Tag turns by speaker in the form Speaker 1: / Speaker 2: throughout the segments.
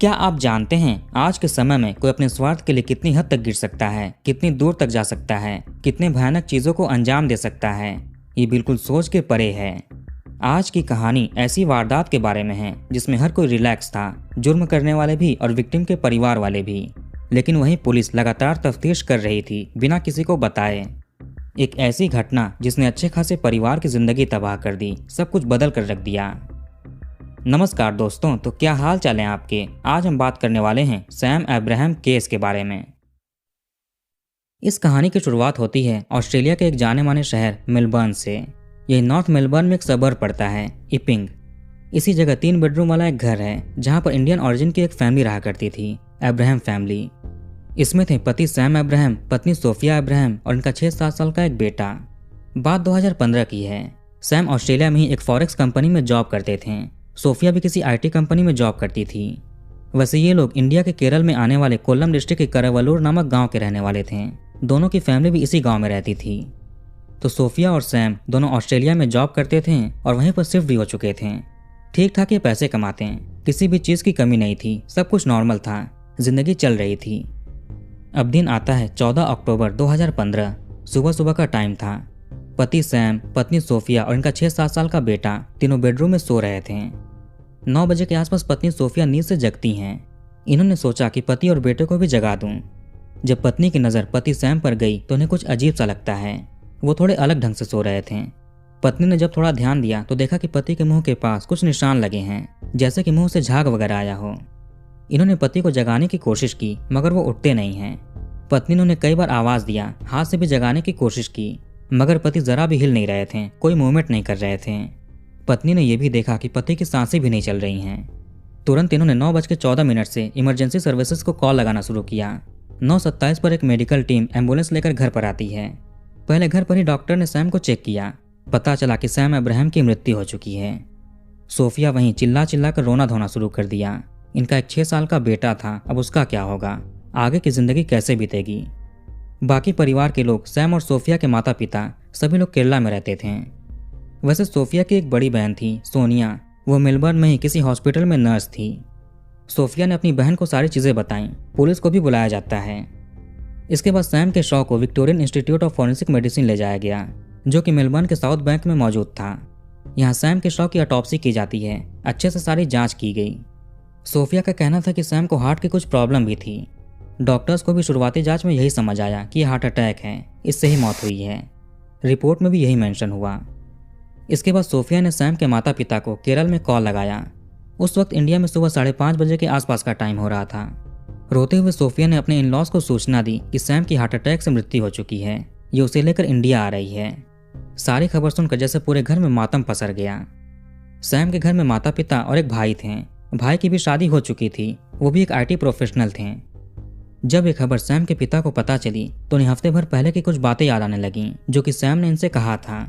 Speaker 1: क्या आप जानते हैं आज के समय में कोई अपने स्वार्थ के लिए कितनी हद तक गिर सकता है, कितनी दूर तक जा सकता है, कितने भयानक चीजों को अंजाम दे सकता है। ये बिल्कुल सोच के परे है। आज की कहानी ऐसी वारदात के बारे में है जिसमें हर कोई रिलैक्स था, जुर्म करने वाले भी और विक्टिम के परिवार वाले भी। लेकिन वहीं पुलिस लगातार तफ्तीश कर रही थी बिना किसी को बताए। एक ऐसी घटना जिसने अच्छे खासे परिवार की जिंदगी तबाह कर दी, सब कुछ बदल कर रख दिया। नमस्कार दोस्तों, तो क्या हाल चाल है आपके। आज हम बात करने वाले हैं सैम अब्राहम केस के बारे में। इस कहानी की शुरुआत होती है ऑस्ट्रेलिया के एक जाने माने शहर मेलबर्न से। यह नॉर्थ मेलबर्न में एक सबर्ब पड़ता है, इपिंग। इसी जगह 3 बेडरूम वाला एक घर है जहां पर इंडियन ओरिजिन की एक फैमिली रहा करती थी, अब्राहम फैमिली। इसमें थे पति सैम अब्राहम, पत्नी सोफिया अब्राहम और इनका 6-7 साल का एक बेटा। बात 2015 की है। सैम ऑस्ट्रेलिया में ही एक फॉरेक्स कंपनी में जॉब करते थे। सोफिया भी किसी आईटी कंपनी में जॉब करती थी। वैसे ये लोग इंडिया के केरल में आने वाले कोल्लम डिस्ट्रिक्ट के करवलूर नामक गांव के रहने वाले थे। दोनों की फैमिली भी इसी गांव में रहती थी। तो सोफिया और सैम दोनों ऑस्ट्रेलिया में जॉब करते थे और वहीं पर शिफ्ट भी हो चुके थे। ठीक ठाक ये पैसे कमाते हैं, किसी भी चीज़ की कमी नहीं थी, सब कुछ नॉर्मल था, जिंदगी चल रही थी। अब दिन आता है 14 अक्टूबर 2015। सुबह सुबह का टाइम था। पति सैम, पत्नी सोफिया और इनका 6-7 साल का बेटा तीनों बेडरूम में सो रहे थे। 9 बजे के आसपास पत्नी सोफिया नींद से जगती हैं। इन्होंने सोचा कि पति और बेटे को भी जगा दूं। जब पत्नी की नज़र पति सैम पर गई तो उन्हें कुछ अजीब सा लगता है। वो थोड़े अलग ढंग से सो रहे थे। पत्नी ने जब थोड़ा ध्यान दिया तो देखा कि पति के मुंह के पास कुछ निशान लगे हैं, जैसे कि मुंह से झाग वगैरह आया हो। इन्होंने पति को जगाने की कोशिश की मगर वो उठते नहीं हैं। पत्नी ने उन्हें कई बार आवाज़ दिया, हाथ से भी जगाने की कोशिश की, मगर पति जरा भी हिल नहीं रहे थे, कोई मूवमेंट नहीं कर रहे थे। पत्नी ने यह भी देखा कि पति की सांसें भी नहीं चल रही हैं। तुरंत इन्होंने 9:14 से इमरजेंसी सर्विसेज को कॉल लगाना शुरू किया। 9:27 पर एक मेडिकल टीम एम्बुलेंस लेकर घर पर आती है। पहले घर पर ही डॉक्टर ने सैम को चेक किया। पता चला कि सैम अब्राहम की मृत्यु हो चुकी है। सोफिया वहीं चिल्ला चिल्ला कर रोना धोना शुरू कर दिया। इनका एक 6 साल का बेटा था, अब उसका क्या होगा, आगे की जिंदगी कैसे बीतेगी। बाकी परिवार के लोग, सैम और सोफिया के माता पिता, सभी लोग केरला में रहते थे। वैसे सोफिया की एक बड़ी बहन थी, सोनिया। वो मेलबर्न में ही किसी हॉस्पिटल में नर्स थी। सोफिया ने अपनी बहन को सारी चीज़ें बताईं। पुलिस को भी बुलाया जाता है। इसके बाद सैम के शव को Victorian institute of forensic medicine ले जाया गया, जो कि मेलबर्न के साउथ बैंक में मौजूद था। यहाँ सैम के शव की ऑटोप्सी की जाती है। अच्छे से सारी जाँच की गई। सोफिया का कहना था कि सैम को हार्ट की कुछ प्रॉब्लम भी थी। डॉक्टर्स को भी शुरुआती जांच में यही समझ आया कि हार्ट अटैक है, इससे ही मौत हुई है। रिपोर्ट में भी यही मेंशन हुआ। इसके बाद सोफिया ने सैम के माता पिता को केरल में कॉल लगाया। उस वक्त इंडिया में सुबह 5:30 बजे के आसपास का टाइम हो रहा था। रोते हुए सोफिया ने अपने इन-लॉज को सूचना दी कि सैम की हार्ट अटैक से मृत्यु हो चुकी है, ये उसे लेकर इंडिया आ रही है। सारी खबर सुनकर जैसे पूरे घर में मातम पसर गया। सैम के घर में माता पिता और एक भाई थे। भाई की भी शादी हो चुकी थी, वो भी एक IT प्रोफेशनल थे। जब ये खबर सैम के पिता को पता चली तो उन्हें हफ्ते भर पहले की कुछ बातें याद आने लगीं, जो कि सैम ने इनसे कहा था।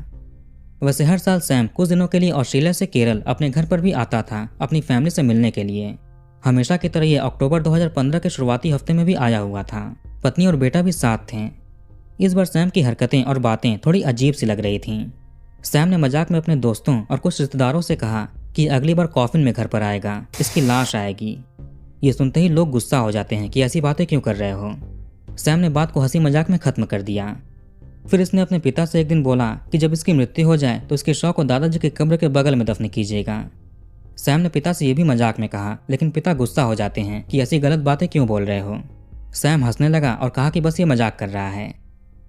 Speaker 1: वैसे हर साल सैम कुछ दिनों के लिए ऑस्ट्रेलिया से केरल अपने घर पर भी आता था, अपनी फैमिली से मिलने के लिए। हमेशा की तरह ये अक्टूबर 2015 के शुरुआती हफ्ते में भी आया हुआ था। पत्नी और बेटा भी साथ थे। इस बार सैम की हरकतें और बातें थोड़ी अजीब सी लग रही थीं। सैम ने मजाक में अपने दोस्तों और कुछ रिश्तेदारों से कहा कि अगली बार कॉफिन में घर पर आएगा, इसकी लाश आएगी। ये सुनते ही लोग गुस्सा हो जाते हैं कि ऐसी बातें क्यों कर रहे हो। सैम ने बात को हंसी मजाक में खत्म कर दिया। फिर इसने अपने पिता से एक दिन बोला कि जब इसकी मृत्यु हो जाए तो इसके शव को दादाजी के कब्र के बगल में दफन कीजिएगा। सैम ने पिता से यह भी मजाक में कहा, लेकिन पिता गुस्सा हो जाते हैं कि ऐसी गलत बातें क्यों बोल रहे हो। सैम हंसने लगा और कहा कि बस ये मजाक कर रहा है।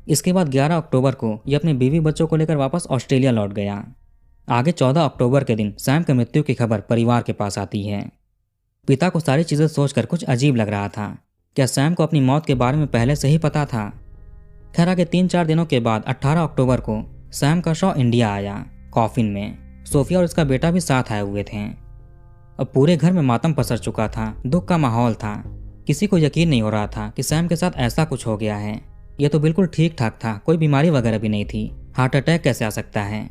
Speaker 1: इसके बाद 11 अक्टूबर को ये अपने बीवी बच्चों को लेकर वापस ऑस्ट्रेलिया लौट गया। आगे 14 अक्टूबर के दिन सैम की मृत्यु की खबर परिवार के पास आती है। पिता को सारी चीज़ें सोचकर कुछ अजीब लग रहा था। क्या सैम को अपनी मौत के बारे में पहले से ही पता था? खैर आगे 3-4 दिनों के बाद 18 अक्टूबर को सैम का शव इंडिया आया, कॉफिन में। सोफिया और इसका बेटा भी साथ आए हुए थे। अब पूरे घर में मातम पसर चुका था, दुख का माहौल था। किसी को यकीन नहीं हो रहा था कि सैम के साथ ऐसा कुछ हो गया है। यह तो बिल्कुल ठीक ठाक था, कोई बीमारी वगैरह भी नहीं थी। हार्ट अटैक कैसे आ सकता है?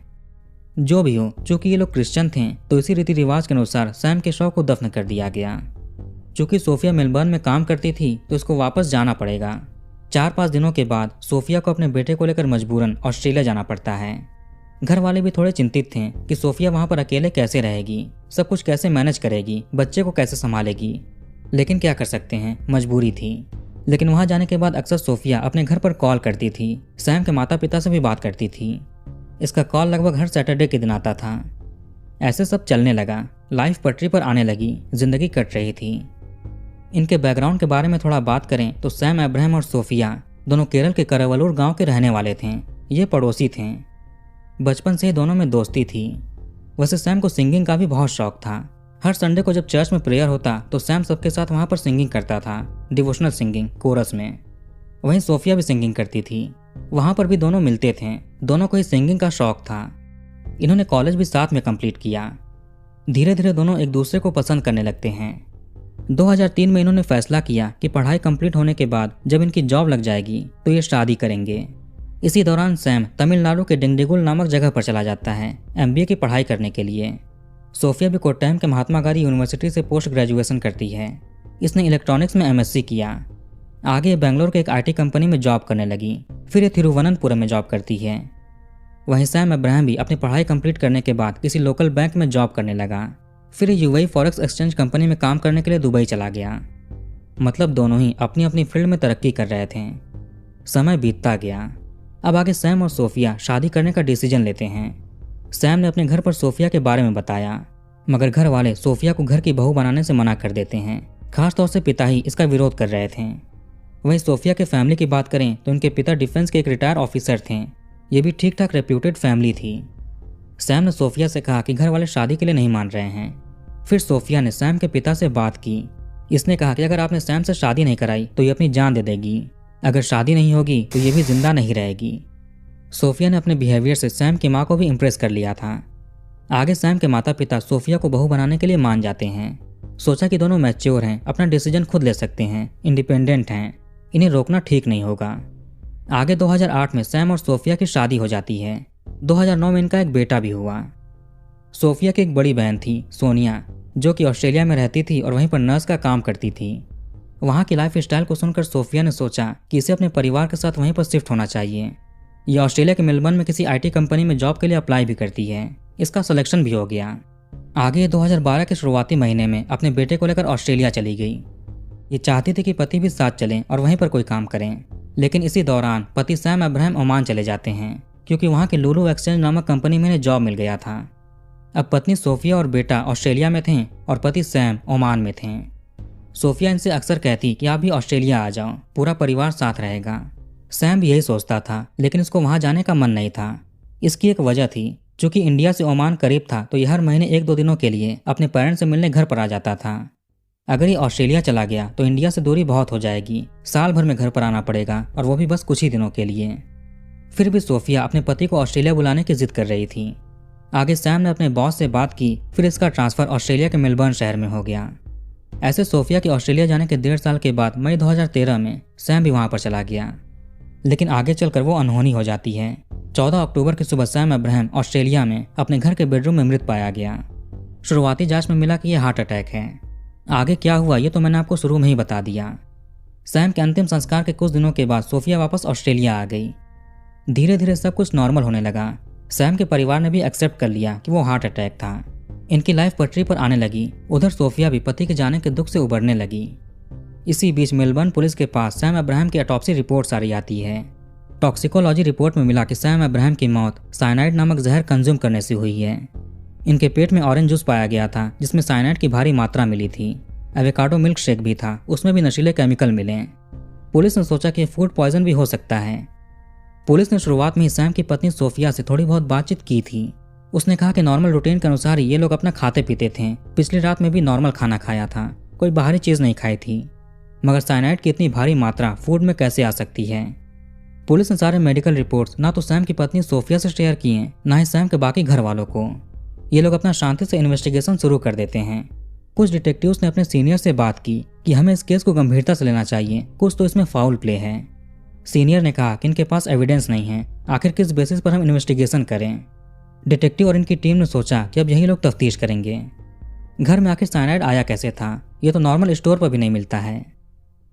Speaker 1: जो भी हो, चूंकि ये लोग क्रिश्चियन थे तो इसी रीति रिवाज के अनुसार सैम के शव को दफन कर दिया गया। चूंकि सोफिया मेलबर्न में काम करती थी तो इसको वापस जाना पड़ेगा। 4-5 दिनों के बाद सोफिया को अपने बेटे को लेकर मजबूरन ऑस्ट्रेलिया जाना पड़ता है। घर वाले भी थोड़े चिंतित थे कि सोफिया वहां पर अकेले कैसे रहेगी, सब कुछ कैसे मैनेज करेगी, बच्चे को कैसे संभालेगी। लेकिन क्या कर सकते हैं, मजबूरी थी। लेकिन वहां जाने के बाद अक्सर सोफिया अपने घर पर कॉल करती थी, सैम के माता पिता से भी बात करती थी। इसका कॉल लगभग हर सैटरडे के दिन आता था। ऐसे सब चलने लगा, लाइफ पटरी पर आने लगी, जिंदगी कट रही थी। इनके बैकग्राउंड के बारे में थोड़ा बात करें तो सैम अब्राहम और सोफिया दोनों केरल के करवलूर गांव के रहने वाले थे। ये पड़ोसी थे। बचपन से ही दोनों में दोस्ती थी। वैसे सैम को सिंगिंग का भी बहुत शौक था। हर संडे को जब चर्च में प्रेयर होता तो सैम सबके साथ वहां पर सिंगिंग करता था, डिवोशनल सिंगिंग कोरस में। वहीं सोफिया भी सिंगिंग करती थी। वहां पर भी दोनों मिलते थे, दोनों को ही सिंगिंग का शौक था। इन्होंने कॉलेज भी साथ में कंप्लीट किया। धीरे धीरे दोनों एक दूसरे को पसंद करने लगते हैं। 2003 में इन्होंने फैसला किया कि पढ़ाई कंप्लीट होने के बाद जब इनकी जॉब लग जाएगी तो ये शादी करेंगे। इसी दौरान सैम तमिलनाडु के डिंडिगुल नामक जगह पर चला जाता है MBA की पढ़ाई करने के लिए। सोफिया भी कोट्टायम के महात्मा गांधी यूनिवर्सिटी से पोस्ट ग्रेजुएशन करती है। इसने इलेक्ट्रॉनिक्स में MSc किया। आगे बेंगलोर के एक IT कंपनी में जॉब करने लगी। फिर ये तिरुवनंतपुरम में जॉब करती है। वहीं सैम अब्राहम भी अपनी पढ़ाई कंप्लीट करने के बाद किसी लोकल बैंक में जॉब करने लगा। फिर UAE फॉरेक्स एक्सचेंज कंपनी में काम करने के लिए दुबई चला गया। मतलब दोनों ही अपनी अपनी फील्ड में तरक्की कर रहे थे। समय बीतता गया। अब आगे सैम और सोफिया शादी करने का डिसीजन लेते हैं। सैम ने अपने घर पर सोफिया के बारे में बताया, मगर घर वाले सोफिया को घर की बहू बनाने से मना कर देते हैं। खासतौर से पिता ही इसका विरोध कर रहे थे। वहीं सोफिया के फैमिली की बात करें तो उनके पिता डिफेंस के एक रिटायर ऑफिसर थे। ये भी ठीक ठाक रेप्यूटेड फैमिली थी। सैम ने सोफिया से कहा कि घर वाले शादी के लिए नहीं मान रहे हैं। फिर सोफिया ने सैम के पिता से बात की। इसने कहा कि अगर आपने सैम से शादी नहीं कराई तो ये अपनी जान दे देगी। अगर शादी नहीं होगी तो ये भी जिंदा नहीं रहेगी। सोफिया ने अपने बिहेवियर से सैम की माँ को भी इम्प्रेस कर लिया था। आगे सैम के माता पिता सोफिया को बहू बनाने के लिए मान जाते हैं। सोचा कि दोनों मैच्योर हैं, अपना डिसीजन खुद ले सकते हैं, इंडिपेंडेंट हैं, इन्हें रोकना ठीक नहीं होगा। आगे 2008 में सैम और सोफिया की शादी हो जाती है। 2009 में इनका एक बेटा भी हुआ। सोफिया की एक बड़ी बहन थी सोनिया, जो कि ऑस्ट्रेलिया में रहती थी और वहीं पर नर्स का काम करती थी। वहाँ की लाइफ स्टाइल को सुनकर सोफिया ने सोचा कि इसे अपने परिवार के साथ वहीं पर शिफ्ट होना चाहिए। यह ऑस्ट्रेलिया के मेलबर्न में किसी IT कंपनी में जॉब के लिए अप्लाई भी करती है। इसका सिलेक्शन भी हो गया। आगे 2012 के शुरुआती महीने में अपने बेटे को लेकर ऑस्ट्रेलिया चली गई। ये चाहती थी कि पति भी साथ चलें और वहीं पर कोई काम करें। लेकिन इसी दौरान पति सैम अब्राहम ओमान चले जाते हैं, क्योंकि वहाँ के लुलु एक्सचेंज नामक कंपनी में इन्हें जॉब मिल गया था। अब पत्नी सोफिया और बेटा ऑस्ट्रेलिया में थे और पति सैम ओमान में थे। सोफिया इनसे अक्सर कहती कि आप भी ऑस्ट्रेलिया आ जाओ, पूरा परिवार साथ रहेगा। सैम भी यही सोचता था, लेकिन इसको वहां जाने का मन नहीं था। इसकी एक वजह थी, चूंकि इंडिया से ओमान करीब था तो यह हर महीने 1-2 दिनों के लिए अपने पेरेंट्स से मिलने घर पर आ जाता था। अगर ये ऑस्ट्रेलिया चला गया तो इंडिया से दूरी बहुत हो जाएगी, साल भर में घर पर आना पड़ेगा, और वो भी बस कुछ ही दिनों के लिए। फिर भी सोफिया अपने पति को ऑस्ट्रेलिया बुलाने की जिद कर रही थी। आगे सैम ने अपने बॉस से बात की, फिर इसका ट्रांसफर ऑस्ट्रेलिया के मेलबर्न शहर में हो गया। ऐसे सोफिया के ऑस्ट्रेलिया जाने के 1.5 साल के बाद मई 2013 में सैम भी वहां पर चला गया। लेकिन आगे चलकर वो अनहोनी हो जाती है। 14 अक्टूबर की सुबह सैम अब्राहम ऑस्ट्रेलिया में अपने घर के बेडरूम में मृत पाया गया। शुरुआती जांच में मिला कि यह हार्ट अटैक है। आगे क्या हुआ ये तो मैंने आपको शुरू में ही बता दिया। सैम के अंतिम संस्कार के कुछ दिनों के बाद सोफिया वापस ऑस्ट्रेलिया आ गई। धीरे धीरे सब कुछ नॉर्मल होने लगा। सैम के परिवार ने भी एक्सेप्ट कर लिया कि वो हार्ट अटैक था। इनकी लाइफ पटरी पर आने लगी। उधर सोफिया भी पति के जाने के दुख से उबरने लगी। इसी बीच मेलबर्न पुलिस के पास सैम अब्राहम की ऑटोप्सी रिपोर्ट सारी आती है। टॉक्सिकोलॉजी रिपोर्ट में मिला कि सैम अब्राहम की मौत साइनाइड नामक जहर कंज्यूम करने से हुई है। इनके पेट में ऑरेंज जूस पाया गया था, जिसमें साइनाइड की भारी मात्रा मिली थी। एवोकाडो मिल्क शेक भी था, उसमें भी नशीले केमिकल मिले। पुलिस ने सोचा कि फूड पॉइजन भी हो सकता है। पुलिस ने शुरुआत में ही सैम की पत्नी सोफिया से थोड़ी बहुत बातचीत की थी। उसने कहा कि नॉर्मल रूटीन के अनुसार ये लोग अपना खाते पीते थे। पिछली रात में भी नॉर्मल खाना खाया था, कोई बाहरी चीज नहीं खाई थी। मगर साइनाइड की इतनी भारी मात्रा फूड में कैसे आ सकती है? पुलिस ने सारे मेडिकल रिपोर्ट्स ना तो सैम की पत्नी सोफिया से शेयर किए, ना ही सैम के बाकी घर वालों को। ये लोग अपना शांति से इन्वेस्टिगेशन शुरू कर देते हैं। कुछ डिटेक्टिव्स ने अपने सीनियर से बात की कि हमें इस केस को गंभीरता से लेना चाहिए, कुछ तो इसमें फाउल प्ले है। सीनियर ने कहा कि इनके पास एविडेंस नहीं है, आखिर किस बेसिस पर हम इन्वेस्टिगेशन करें। डिटेक्टिव और इनकी टीम ने सोचा कि अब यही लोग तफ्तीश करेंगे। घर में आखिर साइनाइड आया कैसे था? ये तो नॉर्मल स्टोर पर भी नहीं मिलता है।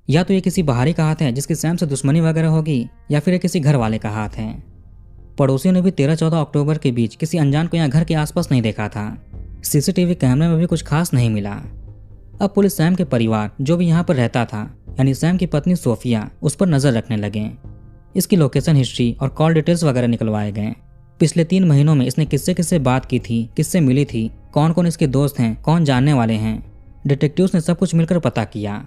Speaker 1: या तो ये किसी बाहरी का हाथ है जिसकी सैम से दुश्मनी वगैरह होगी, या फिर ये किसी घर वाले का हाथ है। पड़ोसियों ने भी 13-14 अक्टूबर के बीच किसी अनजान को यहाँ घर के आसपास नहीं देखा था। CCTV कैमरे में भी कुछ खास नहीं मिला। अब पुलिस सैम के परिवार जो भी यहाँ पर रहता था यानी सैम की पत्नी सोफिया उस पर नजर रखने लगे। इसकी लोकेशन हिस्ट्री और कॉल डिटेल्स वगैरह निकलवाए गए। पिछले 3 महीनों में इसने किससे किससे बात की थी, किससे मिली थी, कौन कौन इसके दोस्त हैं, कौन जानने वाले हैं, डिटेक्टिव्स ने सब कुछ मिलकर पता किया।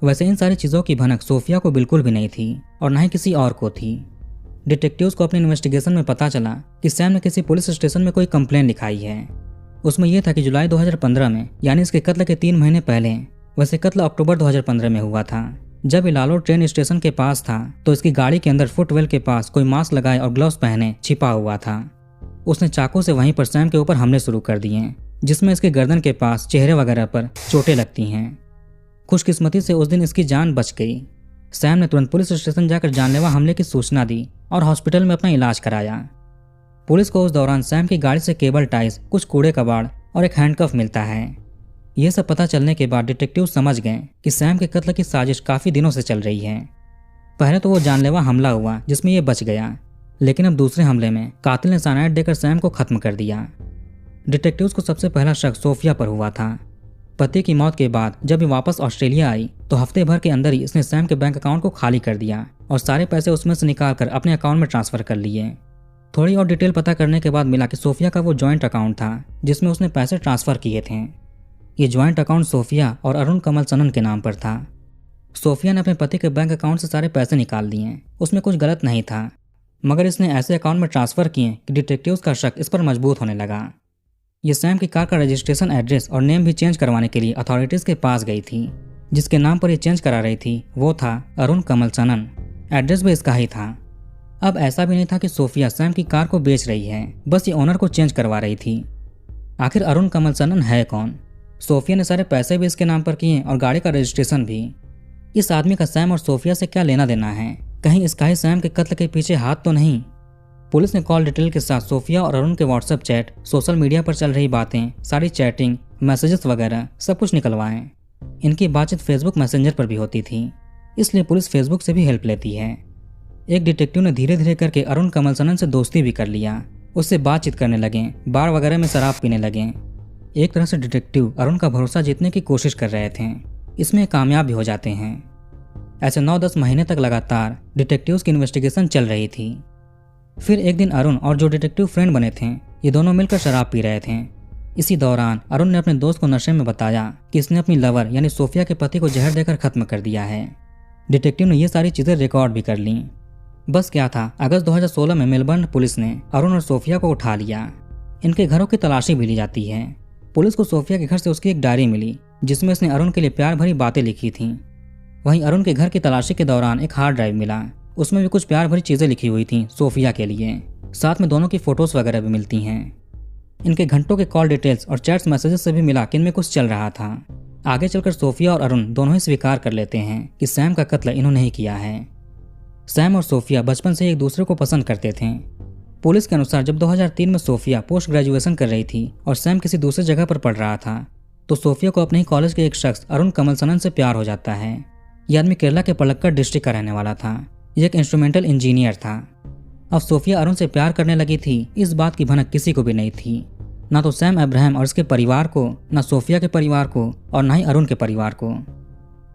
Speaker 1: वैसे इन सारी चीज़ों की भनक सोफिया को बिल्कुल भी नहीं थी और ना ही किसी और को थी। डिटेक्टिव्स को अपनी इन्वेस्टिगेशन में पता चला कि सैम ने किसी पुलिस स्टेशन में कोई कंप्लेन लिखाई है। उसमें यह था कि जुलाई 2015 में यानी इसके कत्ल के 3 महीने पहले, वैसे कत्ल अक्टूबर 2015 में हुआ था, जब इलालो ट्रेन स्टेशन के पास था तो इसकी गाड़ी के अंदर फुटवेल के पास कोई मास्क लगाए और ग्लव्स पहने छिपा हुआ था। उसने चाकू से वहीं पर सैम के ऊपर हमले शुरू कर दिए, जिसमें इसके गर्दन के पास, चेहरे वगैरह पर चोटें लगती हैं। खुशकिस्मती से उस दिन इसकी जान बच गई। सैम ने तुरंत पुलिस स्टेशन जाकर जानलेवा हमले की सूचना दी और हॉस्पिटल में अपना इलाज कराया। पुलिस को उस दौरान सैम की गाड़ी से केबल टाइज, कुछ कूड़े कबाड़ और एक हैंडकफ मिलता है। यह सब पता चलने के बाद डिटेक्टिव समझ गए कि सैम के कत्ल की साजिश काफ़ी दिनों से चल रही है। पहले तो वो जानलेवा हमला हुआ जिसमें यह बच गया, लेकिन अब दूसरे हमले में कातिल ने साइनाइड देकर सैम को खत्म कर दिया। डिटेक्टिव्स को सबसे पहला शक सोफिया पर हुआ था। पति की मौत के बाद जब ये वापस ऑस्ट्रेलिया आई तो हफ्ते भर के अंदर ही इसने सैम के बैंक अकाउंट को खाली कर दिया और सारे पैसे उसमें से निकाल कर अपने अकाउंट में ट्रांसफर कर लिए। थोड़ी और डिटेल पता करने के बाद मिला कि सोफिया का वो जॉइंट अकाउंट था जिसमें उसने पैसे ट्रांसफर किए थे। ये जॉइंट अकाउंट सोफिया और अरुण कमल सनन के नाम पर था। सोफिया ने अपने पति के बैंक अकाउंट से सारे पैसे निकाल दिए, उसमें कुछ गलत नहीं था, मगर इसने ऐसे अकाउंट में ट्रांसफर किए कि डिटेक्टिव्स का शक इस पर मजबूत होने लगा। ये सैम की कार का रजिस्ट्रेशन, एड्रेस और नेम भी चेंज करवाने के लिए अथॉरिटीज़ के पास गई थी। जिसके नाम पर ये चेंज करा रही थी वो था अरुण कमल सनन। एड्रेस भी इसका ही था। अब ऐसा भी नहीं था कि सोफिया सैम की कार को बेच रही है, बस ये ओनर को चेंज करवा रही थी। आखिर अरुण कमल सनन है कौन? सोफिया ने सारे पैसे भी इसके नाम पर किए और गाड़ी का रजिस्ट्रेशन भी। इस आदमी का सैम और सोफिया से क्या लेना देना है? कहीं इसका ही सैम के कत्ल के पीछे हाथ तो नहीं? पुलिस ने कॉल डिटेल के साथ सोफिया और अरुण के व्हाट्सएप चैट, सोशल मीडिया पर चल रही बातें, सारी चैटिंग, मैसेजेस वगैरह सब कुछ निकलवाएं। इनकी बातचीत फेसबुक मैसेंजर पर भी होती थी, इसलिए पुलिस फेसबुक से भी हेल्प लेती है। एक डिटेक्टिव ने धीरे धीरे करके अरुण कमल सनन से दोस्ती भी कर लिया। उससे बातचीत करने लगे, बार वगैरह में शराब पीने लगे। एक तरह से डिटेक्टिव अरुण का भरोसा जीतने की कोशिश कर रहे थे। इसमें कामयाब भी हो जाते हैं। ऐसे 9-10 महीने तक लगातार डिटेक्टिव्स की इन्वेस्टिगेशन चल रही थी। फिर एक दिन अरुण और जो डिटेक्टिव फ्रेंड बने थे ये दोनों मिलकर शराब पी रहे थे। इसी दौरान अरुण ने अपने दोस्त को नशे में बताया कि इसने अपनी लवर यानी सोफिया के पति को जहर देकर खत्म कर दिया है। डिटेक्टिव ने ये सारी चीज़ें रिकॉर्ड भी कर लीं। बस क्या था, अगस्त 2016 में मेलबर्न पुलिस ने अरुण और सोफिया को उठा लिया। इनके घरों की तलाशी भी ली जाती है। पुलिस को सोफिया के घर से उसकी एक डायरी मिली जिसमें उसने अरुण के लिए प्यार भरी बातें लिखी थीं। वहीं अरुण के घर की तलाशी के दौरान एक हार्ड ड्राइव मिला, उसमें भी कुछ प्यार भरी चीज़ें लिखी हुई थीं सोफिया के लिए। साथ में दोनों की फ़ोटोज़ वगैरह भी मिलती हैं। इनके घंटों के कॉल डिटेल्स और चैट्स मैसेजेस से भी मिला कि इनमें कुछ चल रहा था। आगे चलकर सोफिया और अरुण दोनों ही स्वीकार कर लेते हैं कि सैम का कत्ल इन्होंने ही किया है। सैम और सोफिया बचपन से एक दूसरे को पसंद करते थे। पुलिस के अनुसार जब 2003 में सोफिया पोस्ट ग्रेजुएशन कर रही थी और सैम किसी दूसरी जगह पर पढ़ रहा था तो सोफिया को अपने ही कॉलेज के एक शख्स अरुण कमल सनन से प्यार हो जाता है। यह आदमी केरला के पलक्कड़ डिस्ट्रिक्ट का रहने वाला था। यह एक इंस्ट्रूमेंटल इंजीनियर था। अब सोफिया अरुण से प्यार करने लगी थी, इस बात की भनक किसी को भी नहीं थी, ना तो सैम अब्राहम और उसके परिवार को, ना सोफिया के परिवार को और ना ही अरुण के परिवार को।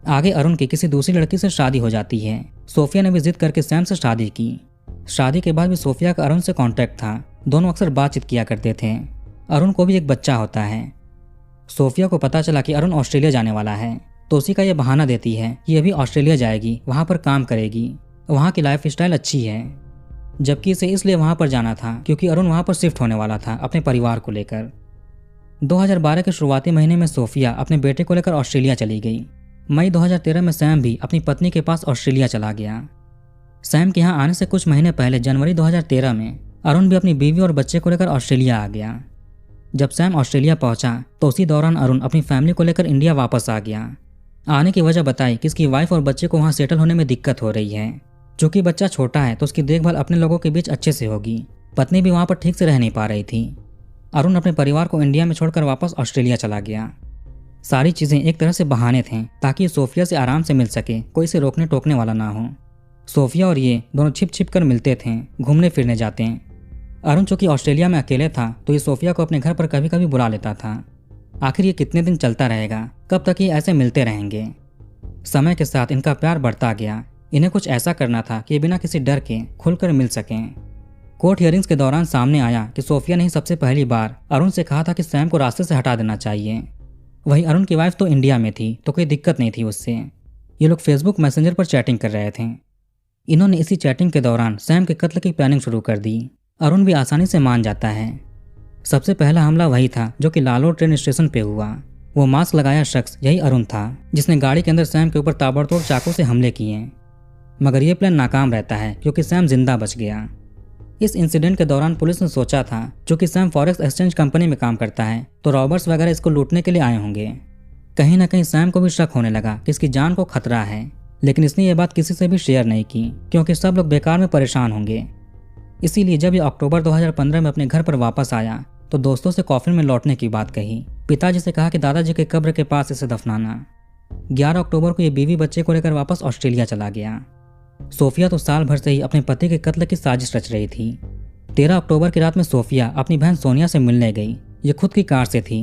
Speaker 1: आगे अरुण की किसी दूसरी लड़की से शादी हो जाती है। सोफिया ने भी जिद करके सैम से शादी की। शादी के बाद भी सोफिया का अरुण से कांटेक्ट था, दोनों अक्सर बातचीत किया करते थे। अरुण को भी एक बच्चा होता है। सोफिया को पता चला कि अरुण ऑस्ट्रेलिया जाने वाला है तो उसी का यह बहाना देती है कि ये भी ऑस्ट्रेलिया जाएगी, वहाँ पर काम करेगी, वहाँ की लाइफ स्टाइल अच्छी है। जबकि इसे इसलिए वहाँ पर जाना था क्योंकि अरुण वहाँ पर शिफ्ट होने वाला था अपने परिवार को लेकर। 2012 के शुरुआती महीने में सोफिया अपने बेटे को लेकर ऑस्ट्रेलिया चली गई। मई 2013 में सैम भी अपनी पत्नी के पास ऑस्ट्रेलिया चला गया। सैम के यहाँ आने से कुछ महीने पहले जनवरी 2013 में अरुण भी अपनी बीवी और बच्चे को लेकर ऑस्ट्रेलिया आ गया। जब सैम ऑस्ट्रेलिया पहुंचा तो उसी दौरान अरुण अपनी फैमिली को लेकर इंडिया वापस आ गया। आने की वजह बताई कि इसकी वाइफ और बच्चे को वहाँ सेटल होने में दिक्कत हो रही है। चूँकि बच्चा छोटा है तो उसकी देखभाल अपने लोगों के बीच अच्छे से होगी। पत्नी भी वहाँ पर ठीक से रह नहीं पा रही थी। अरुण अपने परिवार को इंडिया में छोड़कर वापस ऑस्ट्रेलिया चला गया। सारी चीज़ें एक तरह से बहाने थे ताकि सोफिया से आराम से मिल सके, कोई से रोकने टोकने वाला ना हो। सोफिया और ये दोनों छिप छिप कर मिलते थे, घूमने फिरने जाते हैं। अरुण चूँकि ऑस्ट्रेलिया में अकेले था तो ये सोफिया को अपने घर पर कभी कभी बुला लेता था। आखिर ये कितने दिन चलता रहेगा? कब तक ये ऐसे मिलते रहेंगे? समय के साथ इनका प्यार बढ़ता गया। इन्हें कुछ ऐसा करना था कि ये बिना किसी डर के खुलकर मिल सकें। कोर्ट हियरिंग्स के दौरान सामने आया कि सोफिया ने ही सबसे पहली बार अरुण से कहा था कि सैम को रास्ते से हटा देना चाहिए। वहीं अरुण की वाइफ तो इंडिया में थी, तो कोई दिक्कत नहीं थी उससे। ये लोग फेसबुक मैसेंजर पर चैटिंग कर रहे थे। इन्होंने इसी चैटिंग के दौरान सैम के कत्ल की प्लानिंग शुरू कर दी। अरुण भी आसानी से मान जाता है। सबसे पहला हमला वही था जो कि लालो ट्रेन स्टेशन पे हुआ। वो मास्क लगाया शख्स यही अरुण था, जिसने गाड़ी के अंदर सैम के ऊपर ताबड़तोड़ चाकू से हमले किए। मगर ये प्लान नाकाम रहता है क्योंकि सैम जिंदा बच गया। इस इंसिडेंट के दौरान पुलिस ने सोचा था चूंकि सैम फॉरेक्स एक्सचेंज कंपनी में काम करता है तो रॉबर्स वगैरह इसको लूटने के लिए आए होंगे। कहीं ना कहीं सैम को भी शक होने लगा कि इसकी जान को खतरा है, लेकिन इसने ये बात किसी से भी शेयर नहीं की क्योंकि सब लोग बेकार में परेशान होंगे। इसीलिए जब ये अक्टूबर 2015 में अपने घर पर वापस आया तो दोस्तों से कॉफिन में लौटने की बात कही। पिताजी से कहा कि दादाजी के कब्र के पास इसे दफनाना। 11 अक्टूबर को ये बीवी बच्चे को लेकर वापस ऑस्ट्रेलिया चला गया। सोफिया तो साल भर से ही अपने पति के कत्ल की साजिश रच रही थी। 13 अक्टूबर की रात में सोफिया अपनी बहन सोनिया से मिलने गई। ये खुद की कार से थी।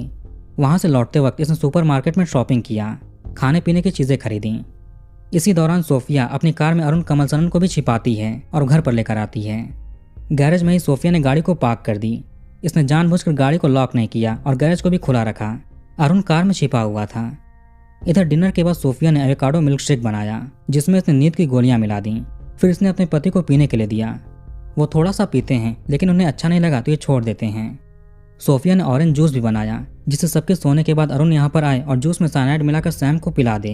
Speaker 1: वहां से लौटते वक्त इसने सुपरमार्केट में शॉपिंग किया, खाने पीने की चीजें खरीदी। इसी दौरान सोफिया अपनी कार में अरुण कमलसनन को भी छिपाती है और घर पर लेकर आती है। गैरेज में ही सोफिया ने गाड़ी को पार्क कर दी। इसने जानबूझकर गाड़ी को लॉक नहीं किया और गैरेज को भी खुला रखा। अरुण कार में छिपा हुआ था। इधर डिनर के बाद सोफिया ने एवोकाडो मिल्क शेक बनाया जिसमें इसने नींद की गोलियां मिला दी। फिर इसने अपने पति को पीने के लिए दिया। वो थोड़ा सा पीते हैं लेकिन उन्हें अच्छा नहीं लगा तो ये छोड़ देते हैं। सोफिया ने ऑरेंज जूस भी बनाया जिसे सबके सोने के बाद अरुण यहाँ पर आए और जूस में साइनाइड मिलाकर सैम को पिला दे।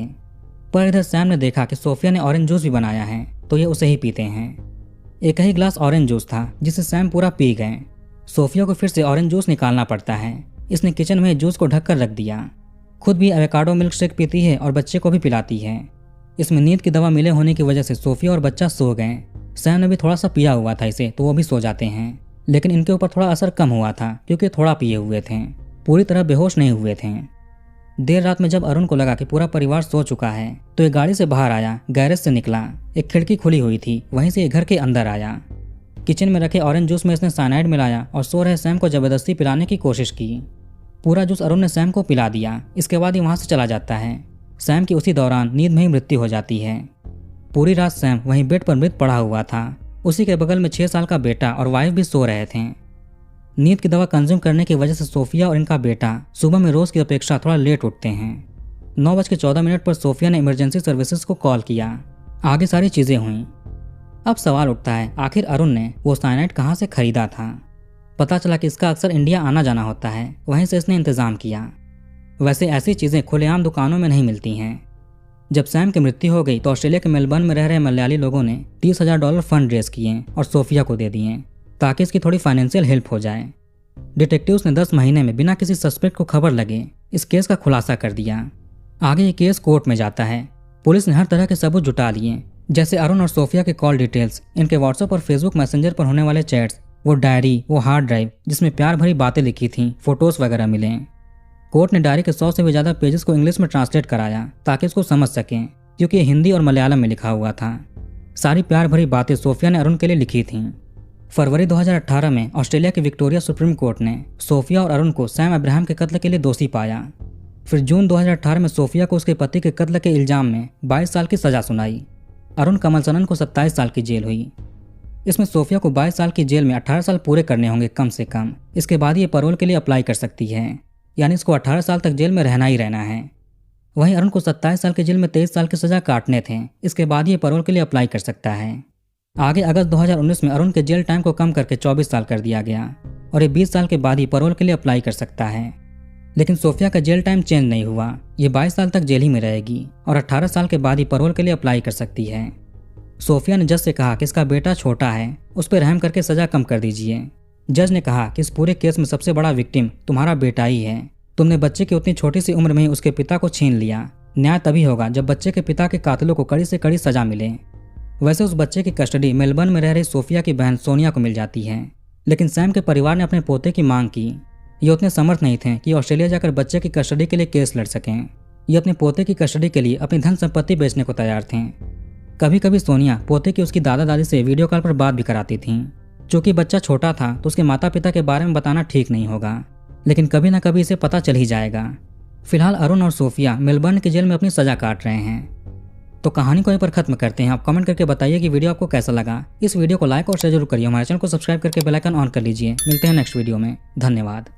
Speaker 1: पर इधर सैम ने देखा कि सोफिया ने ऑरेंज जूस भी बनाया है तो ये उसे ही पीते हैं। एक ही ग्लास ऑरेंज जूस था जिसे सैम पूरा पी गए। सोफिया को फिर से ऑरेंज जूस निकालना पड़ता है। इसने किचन में जूस को ढककर रख दिया। खुद भी एवोकाडो मिल्क शेक पीती है और बच्चे को भी पिलाती है। इसमें नींद की दवा मिले होने की वजह से सोफिया और बच्चा सो गए। सैम ने भी थोड़ा सा पिया हुआ था इसे तो वो भी सो जाते हैं, लेकिन इनके ऊपर थोड़ा असर कम हुआ था क्योंकि थोड़ा पिए हुए थे, पूरी तरह बेहोश नहीं हुए थे। देर रात में जब अरुण को लगा कि पूरा परिवार सो चुका है तो ये गाड़ी से बाहर आया, गैरेज से निकला। एक खिड़की खुली हुई थी, वहीं से ये घर के अंदर आया। किचन में रखे ऑरेंज जूस में इसने साइनाइड मिलाया और सो रहे सैम को जबरदस्ती पिलाने की कोशिश की। पूरा जूस अरुण ने सैम को पिला दिया। इसके बाद ही वहां से चला जाता है। सैम की उसी दौरान नींद में ही मृत्यु हो जाती है। पूरी रात सैम वहीं बेड पर मृत पड़ा हुआ था। उसी के बगल में 6 साल का बेटा और वाइफ भी सो रहे थे। नींद की दवा कंज्यूम करने की वजह से सोफिया और इनका बेटा सुबह में रोज की अपेक्षा थोड़ा लेट उठते हैं। 9:14 पर सोफिया ने इमरजेंसी सर्विसेज को कॉल किया। आगे सारी चीजें हुई। अब सवाल उठता है आखिर अरुण ने वो साइनाइड कहाँ से खरीदा था। पता चला कि इसका अक्सर इंडिया आना जाना होता है, वहीं से इसने इंतजाम किया। वैसे ऐसी चीजें खुलेआम दुकानों में नहीं मिलती हैं। जब सैम की मृत्यु हो गई तो ऑस्ट्रेलिया के मेलबर्न में रह रहे मलयाली लोगों ने $30,000 फंड रेज किए और सोफिया को दे दिए ताकि इसकी थोड़ी फाइनेंशियल हेल्प हो जाए। डिटेक्टिव्स ने 10 महीने में बिना किसी सस्पेक्ट को खबर लगे इस केस का खुलासा कर दिया। आगे ये केस कोर्ट में जाता है। पुलिस ने हर तरह के सबूत जुटा लिए, जैसे अरुण और सोफिया के कॉल डिटेल्स, इनके व्हाट्सएप और फेसबुक मैसेंजर पर होने वाले चैट्स, वो डायरी, वो हार्ड ड्राइव जिसमें प्यार भरी बातें लिखी थी, फोटोज वगैरह मिले। कोर्ट ने डायरी के 100 से भी ज्यादा पेजेस को इंग्लिश में ट्रांसलेट कराया ताकि इसको समझ सकें, क्योंकि ये हिंदी और मलयालम में लिखा हुआ था। सारी प्यार भरी बातें सोफिया ने अरुण के लिए लिखी थीं। फरवरी 2018 में ऑस्ट्रेलिया की विक्टोरिया सुप्रीम कोर्ट ने सोफिया और अरुण को सैम अब्राहम के कत्ल के लिए दोषी पाया। फिर जून 2018 में सोफिया को उसके पति के कत्ल के इल्जाम में 22 साल की सजा सुनाई। अरुण कमलसनन को 27 साल की जेल हुई। इसमें सोफिया को 22 साल की जेल में 18 साल पूरे करने होंगे कम से कम। इसके बाद ये पैरोल के लिए अप्लाई कर सकती है, यानी इसको 18 साल तक जेल में रहना ही रहना है। वहीं अरुण को 27 साल की जेल में 23 साल की सजा काटने थे। इसके बाद ये पैरोल के लिए अप्लाई कर सकता है। आगे अगस्त 2019 में अरुण के जेल टाइम को कम करके 24 साल कर दिया गया और ये 20 साल के बाद ही पैरोल के लिए अप्लाई कर सकता है। लेकिन सोफिया का जेल टाइम चेंज नहीं हुआ। ये 22 साल तक जेल ही में रहेगी और 18 साल के बाद ही पैरोल के लिए अप्लाई कर सकती है। सोफिया ने जज से कहा कि इसका बेटा छोटा है, उस पर रहम करके सजा कम कर दीजिए। जज ने कहा कि इस पूरे केस में सबसे बड़ा विक्टिम तुम्हारा बेटा ही है। तुमने बच्चे की उतनी छोटी सी उम्र में ही उसके पिता को छीन लिया। न्याय तभी होगा जब बच्चे के पिता के कातिलों को कड़ी से कड़ी सजा मिले। वैसे उस बच्चे की कस्टडी मेलबर्न में रह रही सोफिया की बहन सोनिया को मिल जाती है, लेकिन सैम के परिवार ने अपने पोते की मांग की। ये उतने समर्थ नहीं थे कि ऑस्ट्रेलिया जाकर बच्चे की कस्टडी के लिए केस लड़ सकें। ये अपने पोते की कस्टडी के लिए अपनी धन संपत्ति बेचने को तैयार थे। कभी कभी सोनिया पोते की उसकी दादा दादी से वीडियो कॉल पर बात भी कराती थीं। चूंकि बच्चा छोटा था तो उसके माता पिता के बारे में बताना ठीक नहीं होगा। लेकिन कभी ना कभी इसे पता चल ही जाएगा। फिलहाल अरुण और सोफिया मेलबर्न की जेल में अपनी सजा काट रहे हैं। तो कहानी को यहीं पर खत्म करते हैं। आप कमेंट करके बताइए कि वीडियो आपको कैसा लगा। इस वीडियो को लाइक और शेयर जरूर करिए। हमारे चैनल को सब्सक्राइब करके बेल आइकन ऑन कर लीजिए। मिलते हैं नेक्स्ट वीडियो में। धन्यवाद।